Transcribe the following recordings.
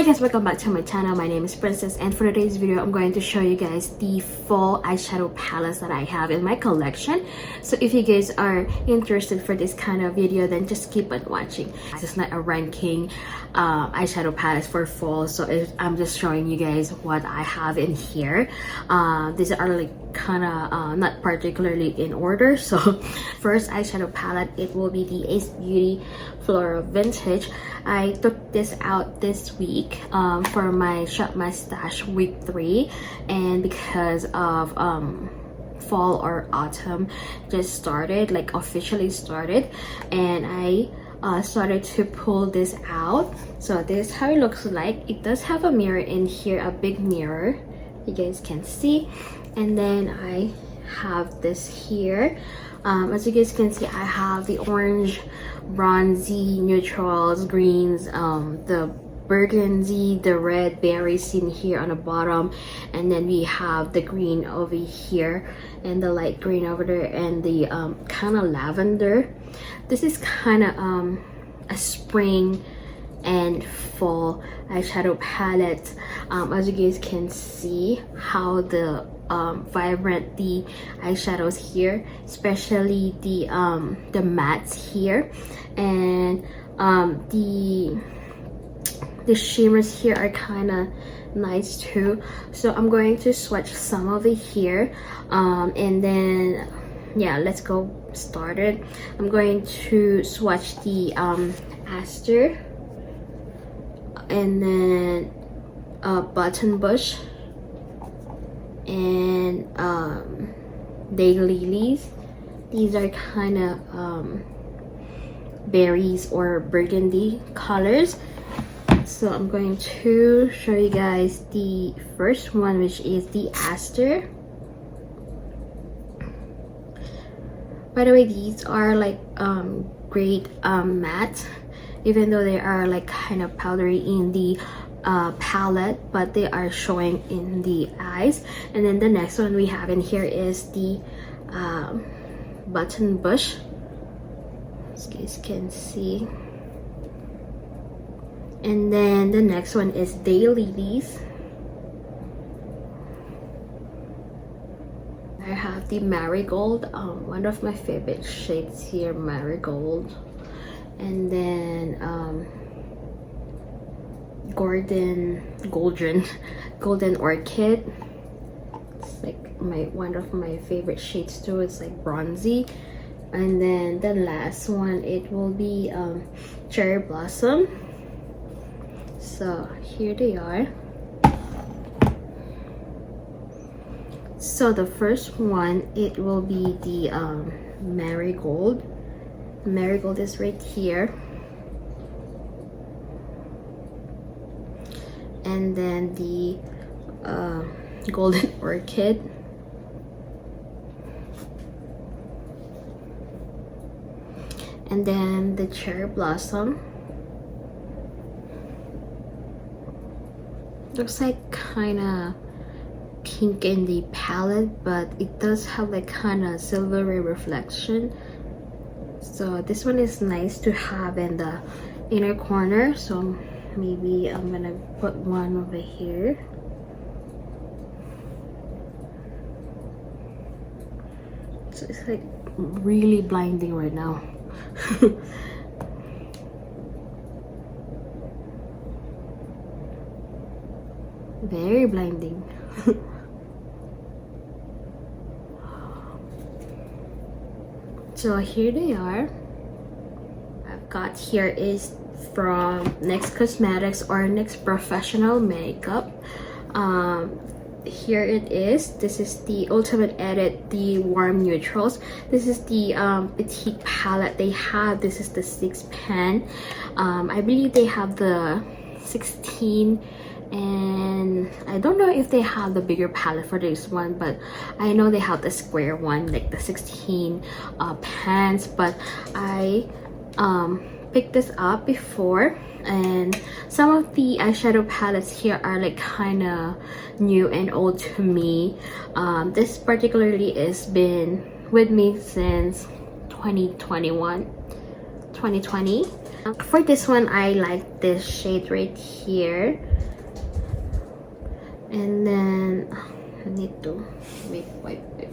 Hi guys, welcome back to my channel. My name is Princess, and for today's video I'm going to show you guys the fall eyeshadow palettes that I have in my collection. So if you guys are interested for this kind of video, then just keep on watching. This is not a ranking eyeshadow palettes for fall, so I'm just showing you guys what I have in here. These are like kind of not particularly in order. So first eyeshadow palette, it will be the Ace Beauty Floral Vintage. I took this out this week for my Shop My Stash week 3, and because of fall or autumn just started, like officially started, and I started to pull this out. So this is how it looks like. It does have a mirror in here, a big mirror you guys can see, and then I have this here. As you guys can see, I have the orange, bronzy, neutrals, greens, the burgundy, the red berries in here on the bottom, and then we have the green over here and the light green over there, and the kind of lavender. This is kind of a spring and fall eyeshadow palette. As you guys can see how the vibrant the eyeshadows here, especially the mattes here, and the shimmers here are kind of nice too. So I'm going to swatch some of it here, and then yeah, let's go started. I'm going to swatch the Aster, and then Button Bush, and Daylilies. These are kind of berries or burgundy colors. So I'm going to show you guys the first one, which is the Aster. By the way, these are like great matte, even though they are like kind of powdery in the palette, but they are showing in the eyes. And then the next one we have in here is the Button Bush, as you guys can see. And then the next one is Daylilies. I have the Marigold, one of my favorite shades here, Marigold. And then Golden Orchid. It's like one of my favorite shades too. It's like bronzy. And then the last one, it will be Cherry Blossom. So here they are. So the first one, it will be the Marigold. Marigold is right here, and then the Golden Orchid, and then the Cherry Blossom. Looks like kind of pink in the palette, but it does have like kind of silvery reflection. So this one is nice to have in the inner corner, so maybe I'm gonna put one over here. So it's like really blinding right now. Very blinding. So here they are. I've got here is from NYX Cosmetics or NYX Professional Makeup. Here it is. This is the Ultimate Edit, the Warm Neutrals. This is the petite palette they have. This is the 6 pan. I believe they have the 16, and I don't know if they have the bigger palette for this one, but I know they have the square one, like the 16 pans. But I picked this up before, and some of the eyeshadow palettes here are like kind of new and old to me. This particularly has been with me since 2020. For this one, I like this shade right here. And then I need to wipe it.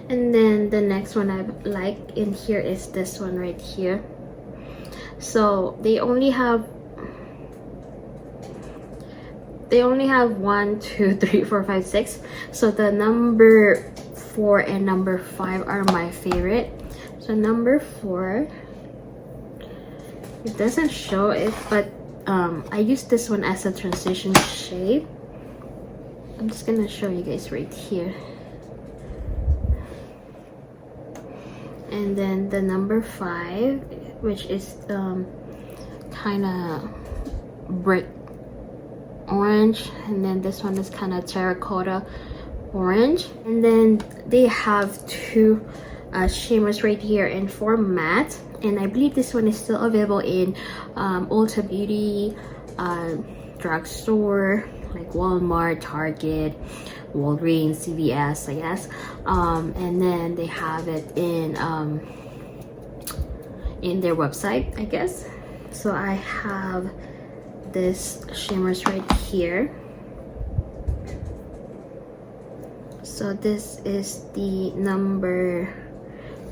And then the next one I like in here is this one right here. So they only have 1, 2, 3, 4, 5, 6. So the number 4 and number 5 are my favorite. So number 4, it doesn't show it, but I use this one as a transition shade. I'm just gonna show you guys right here. And then the number 5, which is kind of brick orange, and then this one is kind of terracotta orange. And then they have 2 shimmers right here and 4 matte, and I believe this one is still available in Ulta Beauty, drugstore like Walmart, Target, Walgreens, CVS, I guess. And then they have it in their website, I guess. So I have this shimmers right here. So this is the number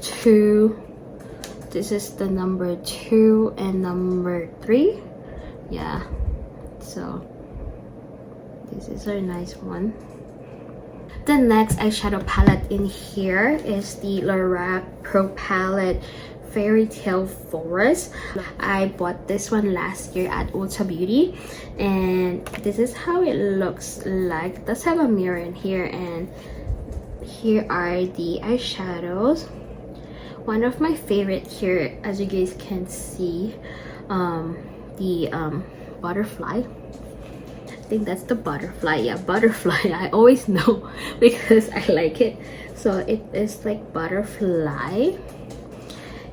2. This is the number 2 and number 3. Yeah, so this is a nice one. The next eyeshadow palette in here is the Lorac Pro Palette Fairy Tale Forest. I bought this one last year at Ulta Beauty, and this is how it looks like. It does have a mirror in here, and here are the eyeshadows. One of my favorite here, as you guys can see, the butterfly. I think that's the butterfly. Yeah, butterfly. I always know because I like it. So it is like butterfly.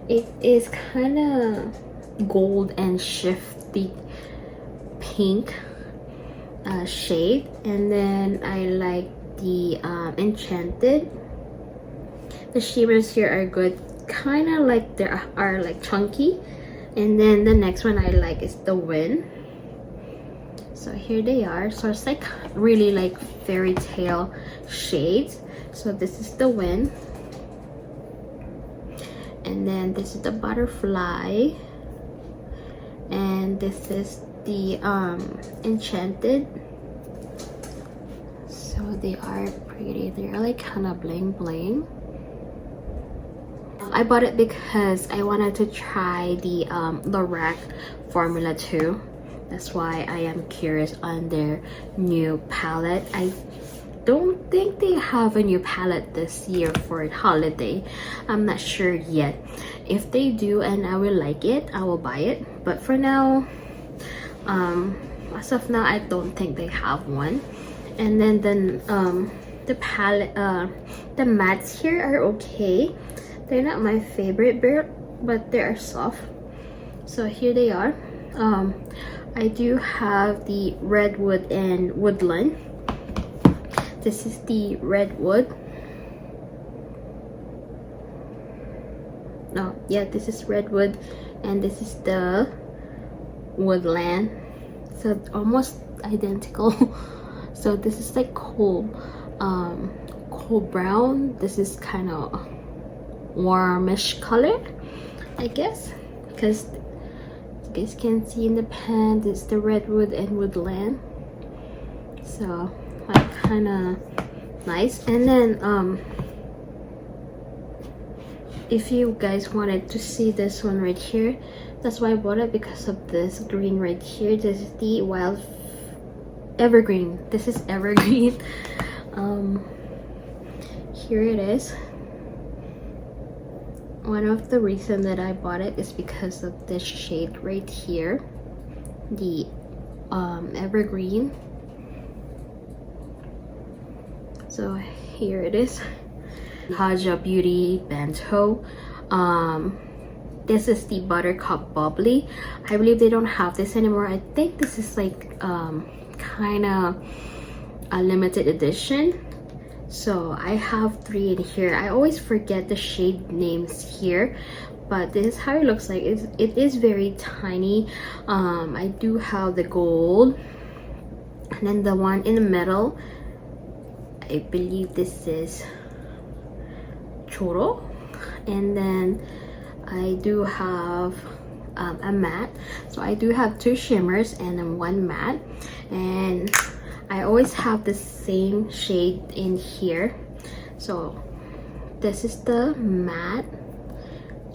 It is kind of gold and shifty pink shade. And then I like the enchanted. The shimmers here are good, kind of like they are like chunky. And then the next one I like is the wind. So here they are. So it's like really like fairy tale shades. So this is the wind, and then this is the butterfly, and this is the enchanted. So they are pretty. They're like kind of bling bling. I bought it because I wanted to try the Lorac Formula 2. That's why I am curious on their new palette. I don't think they have a new palette this year for holiday. I'm not sure yet. If they do and I will like it, I will buy it. But for now, as of now, I don't think they have one. And then the palette, the mattes here are okay. They're not my favorite, but they are soft. So here they are. I do have the redwood and woodland. This is the redwood. No, yeah, this is redwood, and this is the woodland. So almost identical. So this is like cool brown. This is kind of warmish color, I guess, because you guys can see in the pan, it's the redwood and woodland. So like kind of nice. And then if you guys wanted to see this one right here, that's why I bought it, because of this green right here. This is the wild evergreen. This is evergreen. Here it is. One of the reasons that I bought it is because of this shade right here, the evergreen. So here it is. Huda Beauty Bento. This is the Buttercup Bubbly. I believe they don't have this anymore. I think this is like kind of a limited edition. So I have 3 in here. I always forget the shade names here, but this is how it looks like. It is very tiny. I do have the gold, and then the one in the middle, I believe this is choro, and then I do have a matte. So I do have 2 shimmers and then 1 matte, and I always have the same shade in here. So this is the matte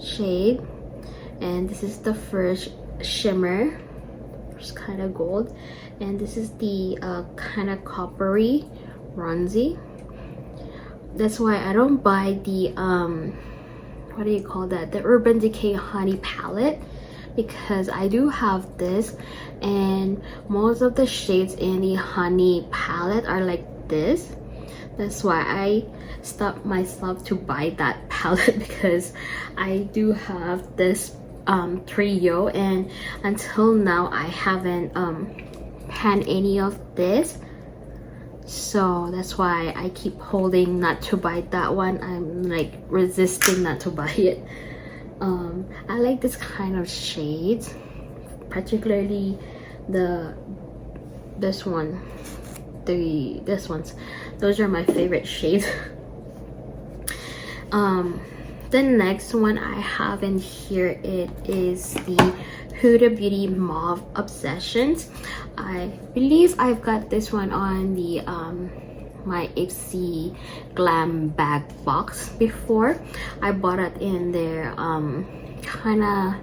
shade, and this is the first shimmer, it's kind of gold, and this is the kind of coppery bronzy. That's why I don't buy the what do you call that, the Urban Decay Honey palette, because I do have this, and most of the shades in the honey palette are like this. That's why I stopped myself to buy that palette, because I do have this trio, and until now I haven't had any of this. So that's why I keep holding not to buy that one. I'm like resisting not to buy it. I like this kind of shades, particularly this ones. Those are my favorite shades. The next one I have in here, it is the Huda Beauty Mauve Obsessions. I believe I've got this one on the my Ipsy glam bag box before. I bought it in their kind of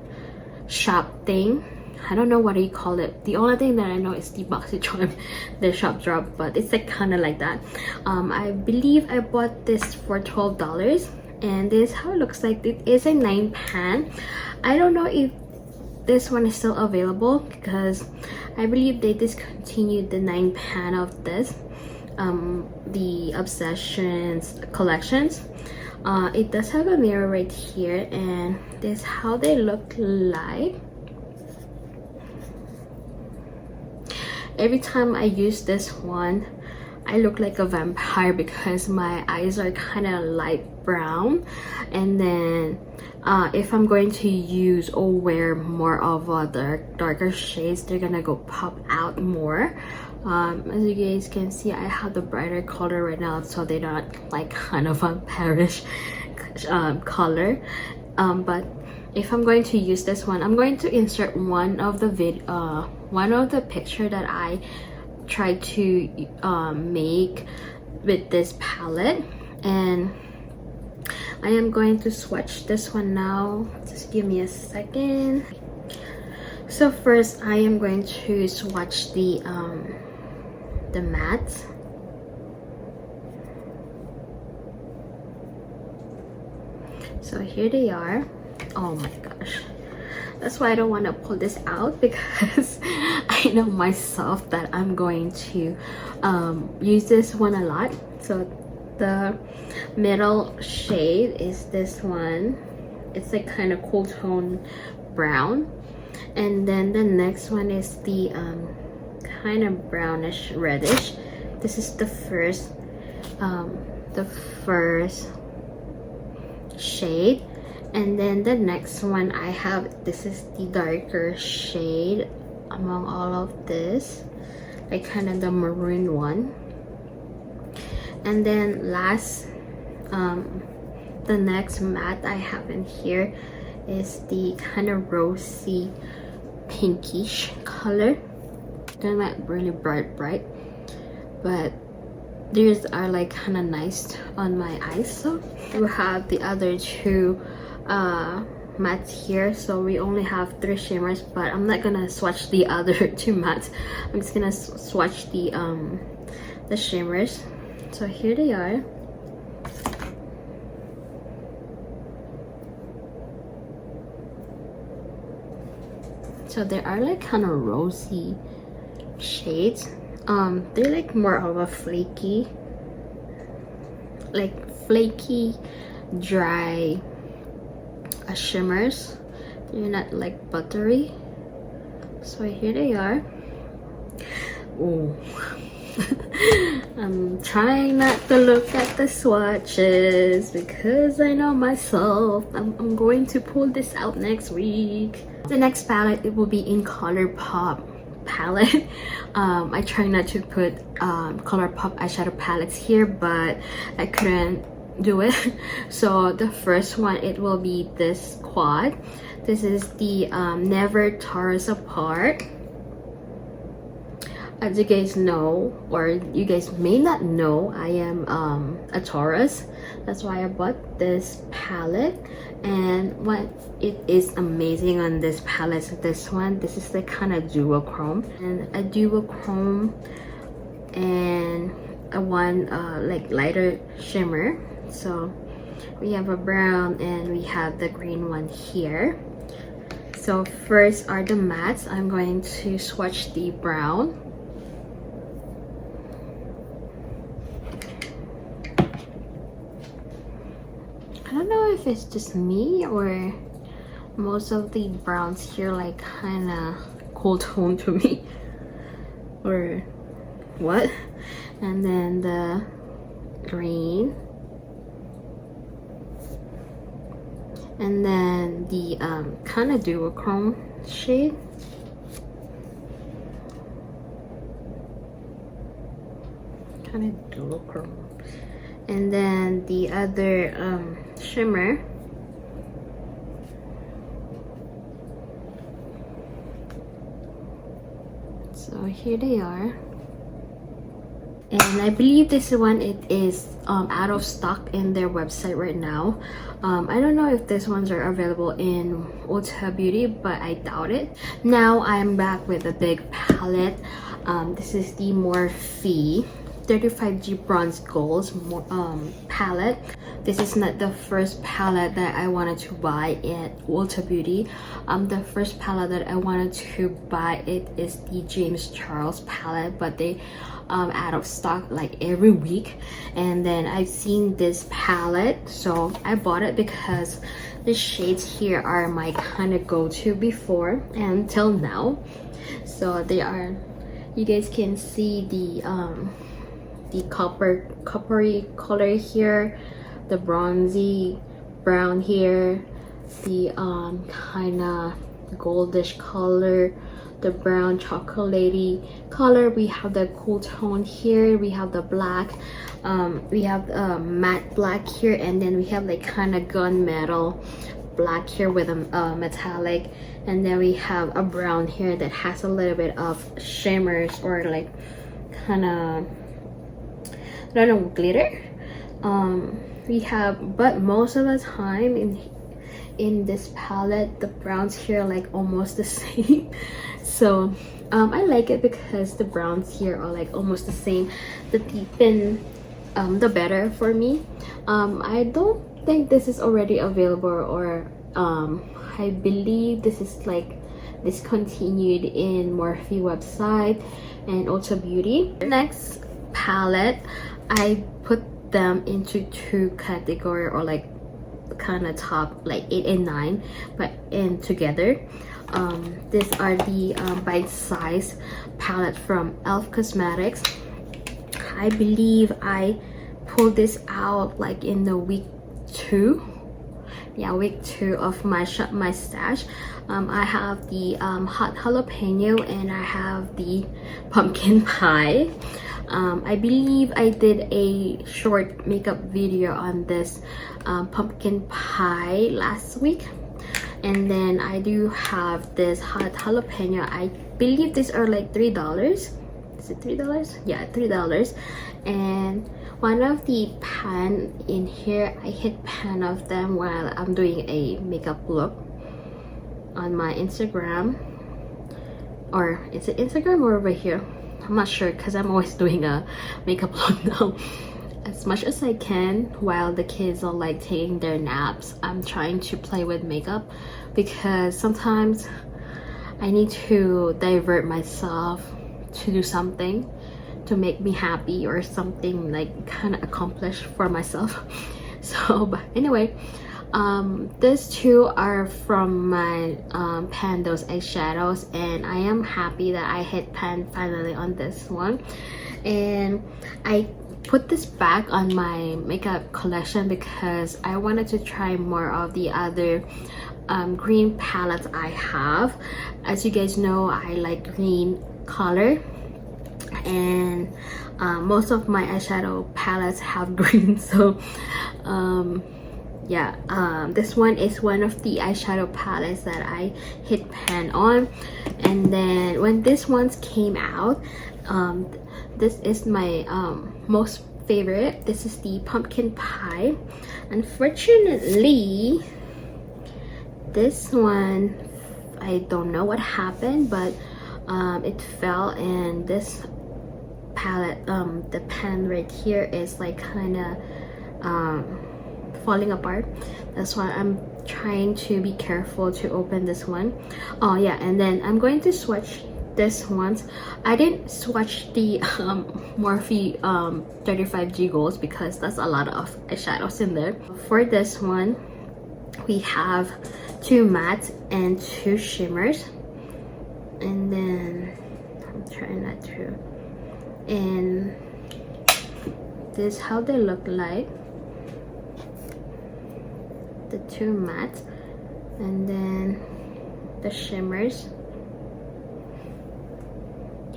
shop thing. I don't know what you call it. The only thing that I know is the BoxyCharm, the shop drop, but it's like kind of like that. I believe I bought this for $12, and this is how it looks like. It is a 9-pan. I don't know if this one is still available, because I believe they discontinued the 9-pan of this, the Obsessions collections. It does have a mirror right here, and this is how they look like. Every time I use this one, I look like a vampire because my eyes are kind of light brown, and then if I'm going to use or wear more of the darker shades, they're gonna go pop out more. As you guys can see, I have the brighter color right now, so they don't like kind of vampirish color. But if I'm going to use this one, I'm going to insert one of the picture that I tried to make with this palette, and I am going to swatch this one now. Just give me a second. So first, I am going to swatch the mattes. So here they are. Oh my gosh, that's why I don't want to pull this out, because I know myself that I'm going to use this one a lot. So the middle shade is this one. It's like kind of cool tone brown, and then the next one is the kind of brownish reddish. This is the first shade, and then the next one I have, this is the darker shade among all of this, like kind of the maroon one. And then last, the next matte I have in here is the kind of rosy pinkish color. They're not really bright, but these are like kind of nice on my eyes. So we have the other 2 mattes here, so we only have 3 shimmers, but I'm not gonna swatch the other 2 mattes. I'm just gonna swatch the shimmers. So here they are. So they are like kind of rosy shades. They're like more of a flaky, dry shimmers. They're not like buttery. So here they are. Oh, I'm trying not to look at the swatches because I know myself. I'm going to pull this out next week. The next palette, it will be in Colourpop palette. I try not to put Colourpop eyeshadow palettes here, but I couldn't do it. So the first one, it will be this quad. This is the Never Tear Us Apart. As you guys know, or you guys may not know, I am a Taurus. That's why I bought this palette. And what it is amazing on this palette is this one. This is the kind of duochrome, and a duochrome and a one like lighter shimmer. So we have a brown and we have the green one here. So first are the mattes. I'm going to swatch the brown. I don't know if it's just me or most of the browns here like kind of cool tone to me or what. And then the green, and then the kind of duochrome shade. Kind of duochrome. And then the other shimmer. So here they are. And I believe this one, it is out of stock in their website right now. I don't know if these ones are available in Ulta Beauty, but I doubt it. Now I'm back with a big palette. This is the Morphe 35G Bronze Gold palette. This is not the first palette that I wanted to buy at Ulta Beauty. The first palette that I wanted to buy, it is the James Charles palette, but they out of stock like every week. And then I've seen this palette, so I bought it because the shades here are my kind of go-to before and till now. So they are, you guys can see the coppery color here, the bronzy brown here, the kind of goldish color, the brown chocolatey color. We have the cool tone here, we have the black, we have matte black here, and then we have like kind of gunmetal black here with a metallic, and then we have a brown here that has a little bit of shimmers or like kind of, I don't know, glitter. We have, but most of the time in this palette, the browns here are like almost the same. So I like it because the browns here are like almost the same. The deepen, the better for me. I don't think this is already available, or I believe this is like discontinued in Morphe website and Ulta Beauty. Next palette, I put them into two category, or like kind of top like 8 and 9, but in together. These are the bite size palette from Elf Cosmetics. I believe I pulled this out like in the week 2. Yeah, week 2 of my stash. I have the hot jalapeno and I have the pumpkin pie. I believe I did a short makeup video on this pumpkin pie last week. And then I do have this hot jalapeno. I believe these are like $3. Is it $3? Yeah, $3. And one of the pan in here, I hit pan of them while I'm doing a makeup look on my Instagram. Or is it Instagram or over here? I'm not sure because I'm always doing a makeup look now. As much as I can while the kids are like taking their naps, I'm trying to play with makeup because sometimes I need to divert myself to do something to make me happy or something like kind of accomplished for myself. So but anyway, these two are from my Pando's eyeshadows, and I am happy that I hit pan finally on this one. And I put this back on my makeup collection because I wanted to try more of the other green palettes I have. As you guys know, I like green color, and most of my eyeshadow palettes have green. So yeah, this one is one of the eyeshadow palettes that I hit pan on. And then when this ones came out, this is my most favorite. This is the pumpkin pie. Unfortunately, this one, I don't know what happened, but it fell, and this palette, the pen right here is like kind of falling apart. That's why I'm trying to be careful to open this one. Oh yeah, and then I'm going to swatch this ones. I didn't swatch the Morphe 35G Golds because that's a lot of eyeshadows in there. For this one, we have 2 mattes and 2 shimmers, and then I'm trying not to, and this is how they look like, the 2 mattes, and then the shimmers.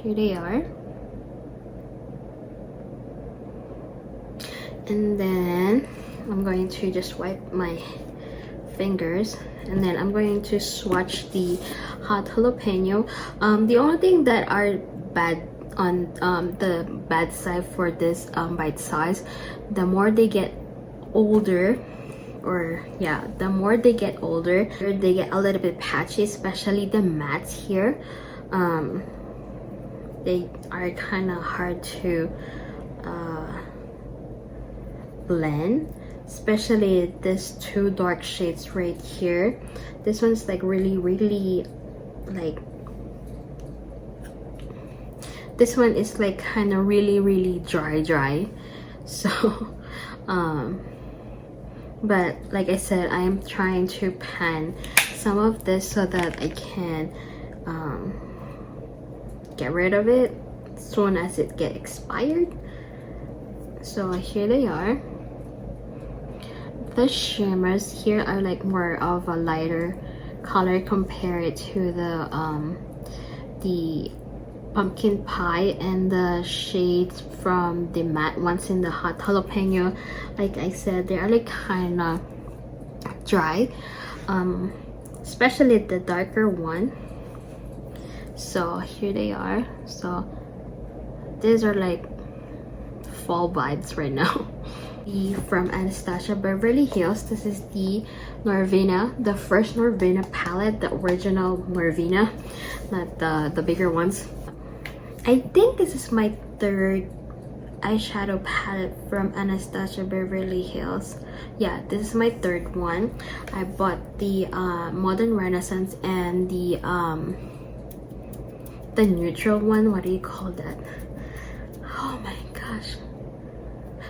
Here they are. And then I'm going to just wipe my fingers, and then I'm going to swatch the hot jalapeno. The only thing that are bad on the bad side for this bite size, the more they get older, or yeah, the more they get older, they get a little bit patchy, especially the mattes here. They are kind of hard to blend, especially these 2 dark shades right here. This one's like really like, this one is like kind of really dry. So but like I said, I am trying to pan some of this so that I can get rid of it as soon as it get expired. So here they are. The shimmers here are like more of a lighter color compared to the pumpkin pie, and the shades from the matte ones in the hot jalapeno, like I said, they are like kind of dry, especially the darker one. So here they are. So these are like fall vibes right now. From Anastasia Beverly Hills, this is the Norvina, the first Norvina palette, the original Norvina, not the bigger ones. I think this is my 3rd eyeshadow palette from Anastasia Beverly Hills. Yeah, this is my 3rd one. I bought the Modern Renaissance and the neutral one. What do you call that? Oh my gosh,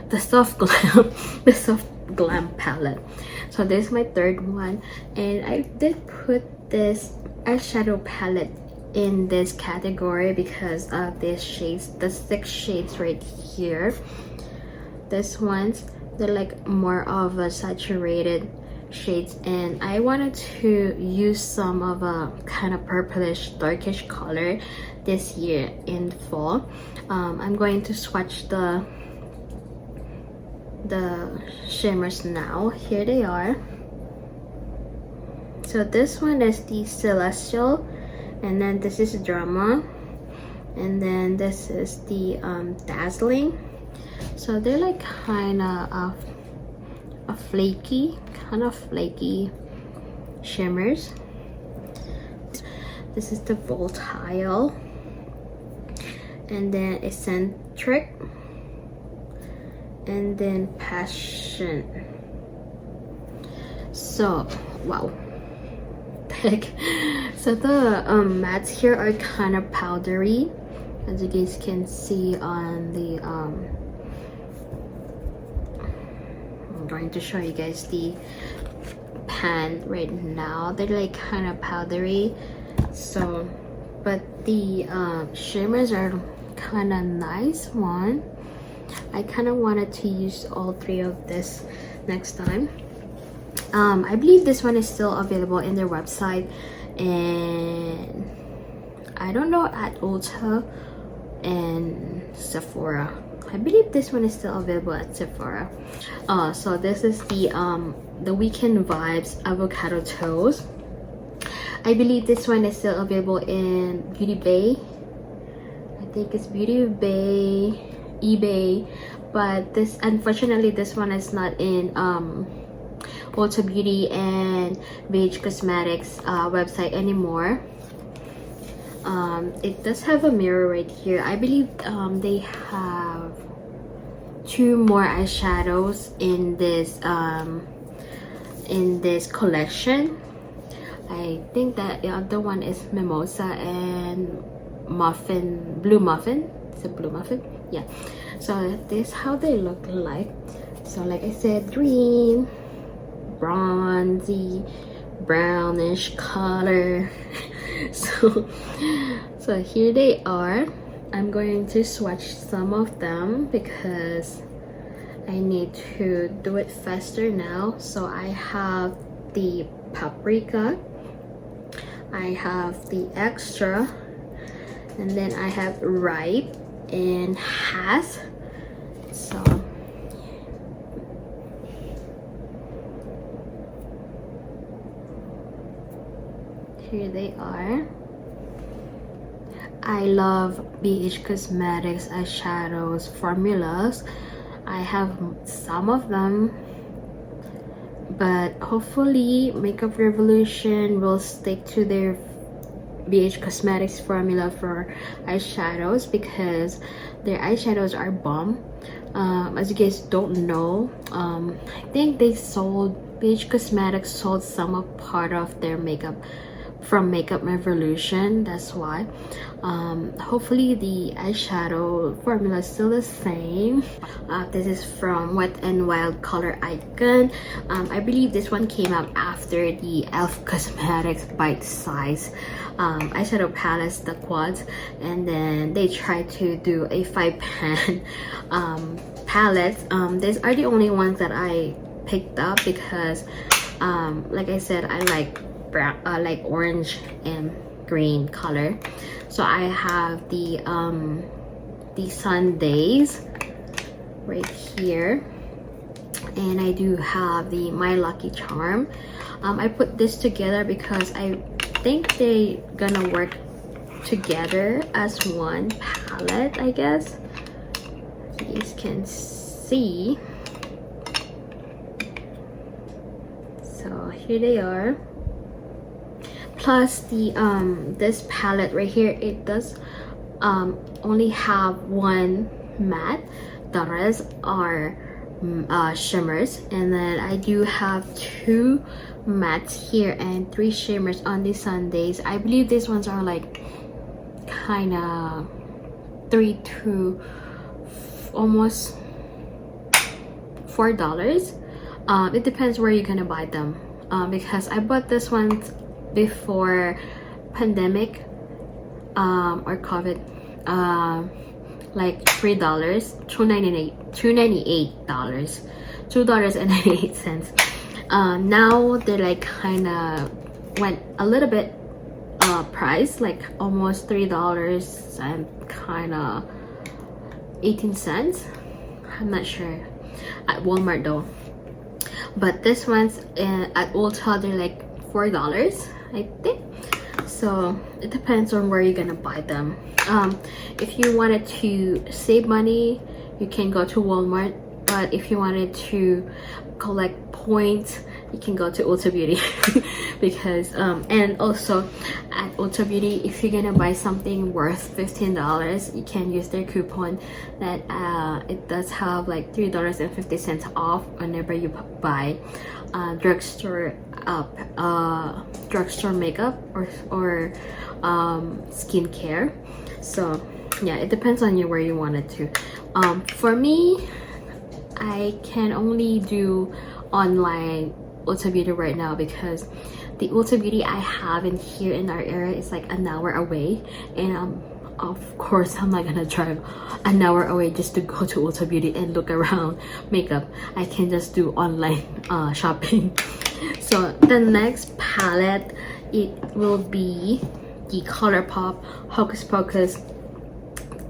the soft glam the soft glam palette. So this is my 3rd one, and I did put this eyeshadow palette in this category because of these shades, the 6 shades right here. This ones, they're like more of a saturated shades, and I wanted to use some of a kind of purplish darkish color this year in fall. I'm going to swatch the shimmers now. Here they are. So this one is the Celestial, and then this is Drama, and then this is the Dazzling. So they're like kind of a flaky shimmers. This is the Volatile, and then Eccentric, and then Passion. So wow, heck. So the mattes here are kind of powdery, as you guys can see on the I'm going to show you guys the pan right now. They're like kind of powdery. So but the shimmers are kind of nice one. I kind of wanted to use all three of this next time. I believe this one is still available in their website, and I don't know at Ulta and Sephora. I believe this one is still available at Sephora. So this is the Weekend Vibes Avocado Toast. I believe this one is still available in Beauty Bay. I think it's Beauty Bay, eBay, but this, unfortunately, this one is not in Ulta Beauty and Beige Cosmetics website anymore. It does have a mirror right here. I believe they have 2 more eyeshadows in this collection. I think that the other one is Mimosa and Blue Muffin. Is it Blue Muffin? Yeah. So this is how they look like. So like I said, green, bronzy, brownish color. So here they are. I'm going to swatch some of them because I need to do it faster now. So I have the paprika, I have the extra, and then I have ripe and has. So here they are. I love BH Cosmetics eyeshadows formulas. I have some of them, but hopefully Makeup Revolution will stick to their BH Cosmetics formula for eyeshadows, because their eyeshadows are bomb. As you guys don't know, I think BH Cosmetics sold some of part of their makeup from Makeup Revolution. That's why. Hopefully the eyeshadow formula is still the same. This is from Wet n Wild Color Icon. I believe this one came out after the Elf Cosmetics Bite Size eyeshadow palettes, the quads, and then they tried to do a 5-pan palettes. These are the only ones that I picked up because like I said, I like brown, like orange and green color. So I have the Sundays right here, and I do have the My Lucky Charm. I put this together because I think they gonna work together as one palette, I guess. You guys can see. So here they are. Plus the this palette right here, it does only have one matte. The rest are shimmers, and then I do have 2 mattes here and 3 shimmers on the Sundays. I believe these ones are like kind of $3 to almost $4. It depends where you're gonna buy them, because I bought this one before pandemic or COVID, like $3, $2.98. Now they're like kind of went a little bit price, like almost $3 and kind of 18 cents. I'm not sure at Walmart though, but this one's at Ulta, they're like $4, I think. So it depends on where you're gonna buy them. If you wanted to save money, you can go to Walmart, but if you wanted to collect points, you can go to Ulta Beauty. Because and also at Ulta Beauty, if you're gonna buy something worth $15, you can use their coupon that it does have like $3.50 off whenever you buy drugstore makeup or skincare. So yeah, it depends on you where you wanted to. For me, I can only do online Ulta Beauty right now because the Ulta Beauty I have in here in our area is like an hour away, and of course I'm not gonna drive an hour away just to go to Ulta Beauty and look around makeup. I can just do online shopping. So the next palette, it will be the Colourpop Hocus Pocus.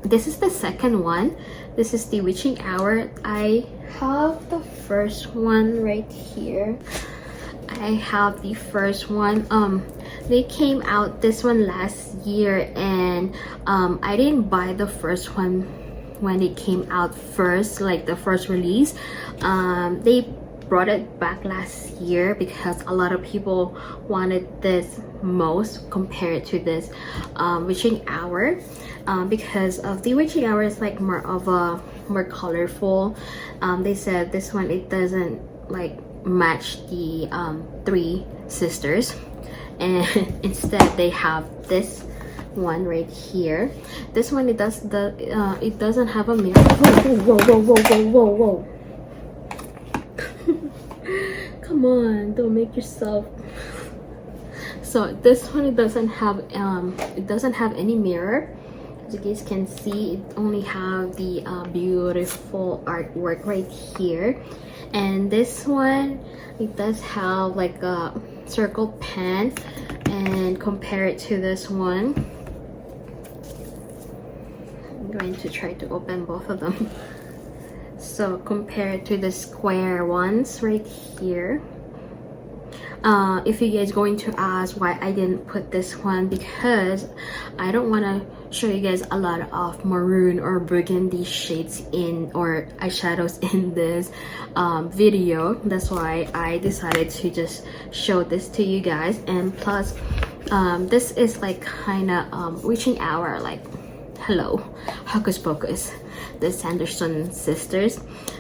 This is the second one. This is the Witching Hour. I have the first one right here. I have the first one. They came out this one last year, and I didn't buy the first one when it came out first, like the first release. They brought it back last year because a lot of people wanted this most compared to this Witching Hour, because of the Witching Hour is like more of a more colorful. They said this one, it doesn't like match the three sisters, and instead they have this one right here. This one, it doesn't have a mirror. Whoa. Come on, don't make yourself. So this one, it doesn't have any mirror. As you guys can see, it only have the beautiful artwork right here. And this one, it does have like a circle pen, and compare it to this one. I'm going to try to open both of them. So compare it to the square ones right here. If you guys going to ask why I didn't put this one, because I don't want to show you guys a lot of maroon or burgundy shades in or eyeshadows in this video. That's why I decided to just show this to you guys. And plus this is like kind of Witching Hour, like hello, Hocus Pocus, the Sanderson sisters.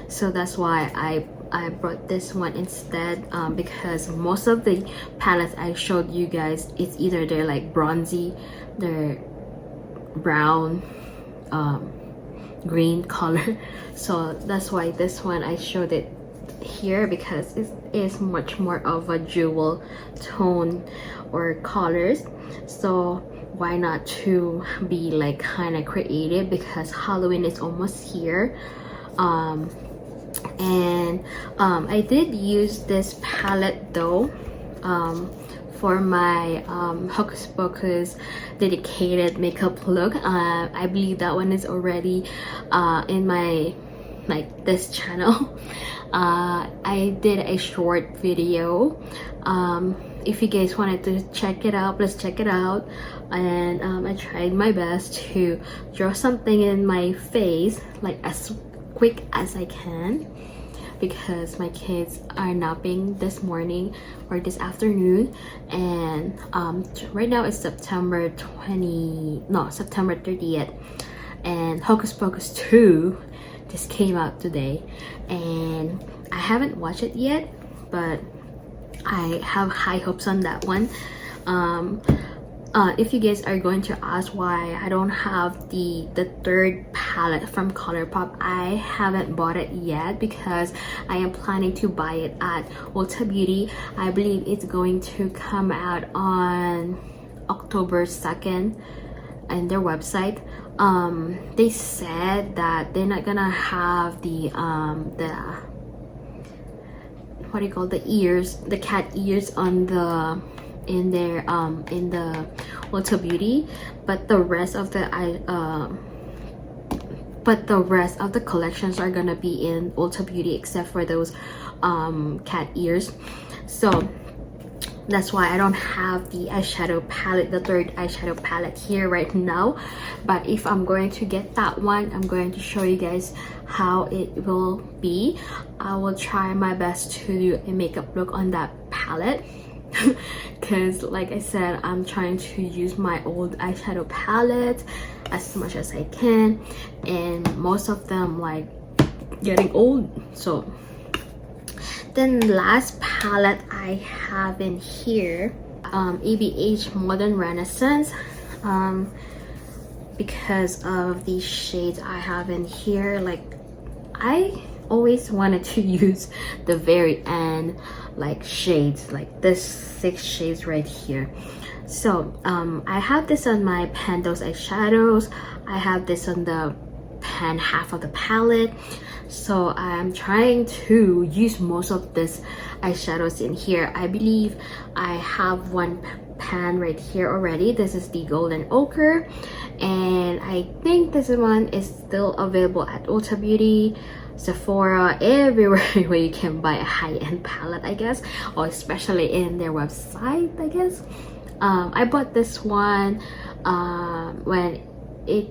So that's why I brought this one instead, because most of the palettes I showed you guys, it's either they're like bronzy, they're brown, green color. So that's why this one I showed it here, because it is much more of a jewel tone or colors. So why not to be like kind of creative, because Halloween is almost here. And I did use this palette though for my Hocus Pocus dedicated makeup look. I believe that one is already in my this channel. I did a short video. If you guys wanted to check it out, please check it out. And I tried my best to draw something in my face like as quick as I can, because my kids are napping this morning or this afternoon. And right now it's September 30th, and Hocus Pocus 2 just came out today, and I haven't watched it yet, but I have high hopes on that one. If you guys are going to ask why I don't have the third palette from Colourpop, I haven't bought it yet because I am planning to buy it at Ulta Beauty. I believe it's going to come out on October 2nd in their website. They said that they're not gonna have the what do you call the ears, the cat ears on the in the Ulta Beauty, but the rest of the collections are gonna be in Ulta Beauty except for those cat ears. So that's why I don't have the eyeshadow palette, the third eyeshadow palette here right now. But if I'm going to get that one, I'm going to show you guys how it will be. I will try my best to do a makeup look on that palette because like I said, I'm trying to use my old eyeshadow palette as much as I can, and most of them like getting old. So then last palette I have in here, Abh Modern Renaissance, because of these shades I have in here. Like I always wanted to use the very end like shades, like this 6 shades right here. So I have this on my Pando's eyeshadows. I have this on the pan half of the palette. So I'm trying to use most of this eyeshadows in here. I believe I have one pan right here already. This is the Golden Ochre, and I think this one is still available at Ulta Beauty, Sephora, everywhere where you can buy a high-end palette, I guess, or especially in their website, I guess. I bought this one when it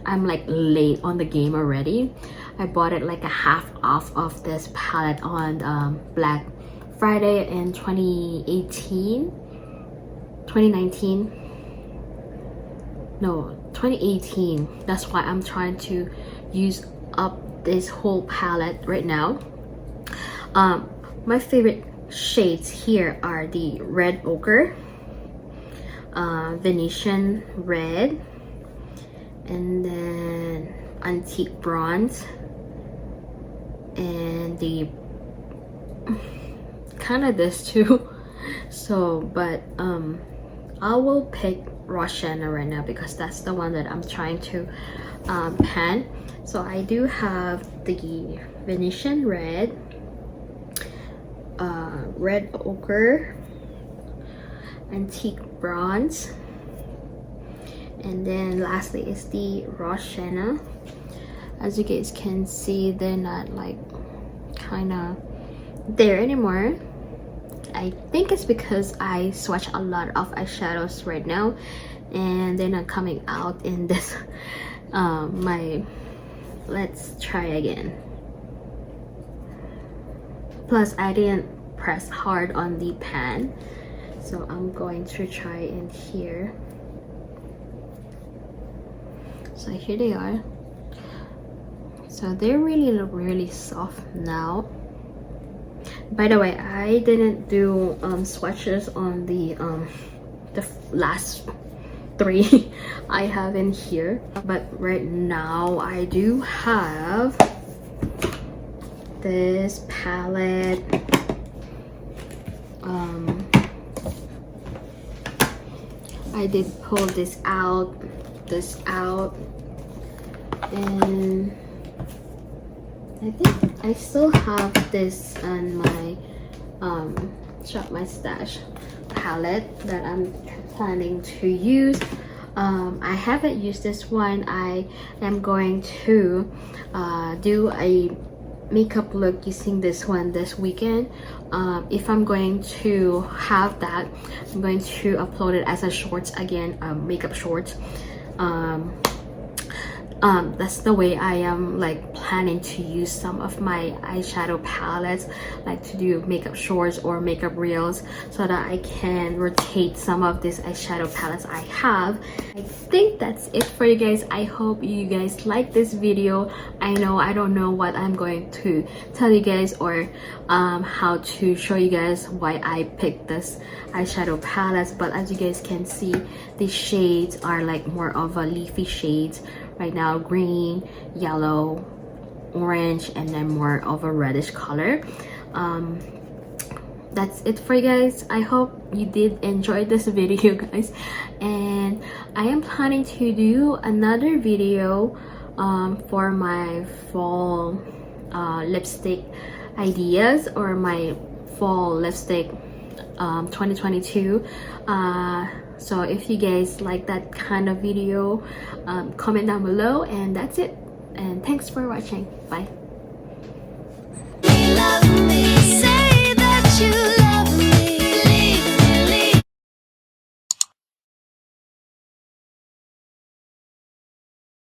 I'm like late on the game already. I bought it like a half off of this palette on Black Friday in 2019. No, 2018. That's why I'm trying to use up this whole palette right now. My favorite shades here are the Red Ochre, Venetian Red, and then Antique Bronze, and the kind of this too. So but I will pick Roshana right now because that's the one that I'm trying to pan. So I do have the Venetian Red, Red Ochre, Antique Bronze, and then lastly is the Roshana. As you guys can see, they're not like kind of there anymore. I think it's because I swatch a lot of eyeshadows right now and they're not coming out in this my let's try again. Plus I didn't press hard on the pan, so I'm going to try in here. So here they are. So they're really soft now. By the way, I didn't do swatches on the last three I have in here, but right now I do have this palette. I did pull this out, and I think I still have this on my Shop My Stash palette that I'm planning to use. I haven't used this one. I am going to do a makeup look using this one this weekend. If I'm going to have that, I'm going to upload it as a shorts again, makeup shorts. That's the way I am like planning to use some of my eyeshadow palettes, like to do makeup shorts or makeup reels, so that I can rotate some of these eyeshadow palettes I have. I think that's it for you guys. I hope you guys like this video. I know I don't know what I'm going to tell you guys or how to show you guys why I picked this eyeshadow palettes, but as you guys can see, the shades are like more of a leafy shades right now, green, yellow, orange, and then more of a reddish color. That's it for you guys. I hope you did enjoy this video, guys, and I am planning to do another video for my fall lipstick ideas, or my fall lipstick 2022. So if you guys like that kind of video, comment down below, and that's it, and thanks for watching. Bye.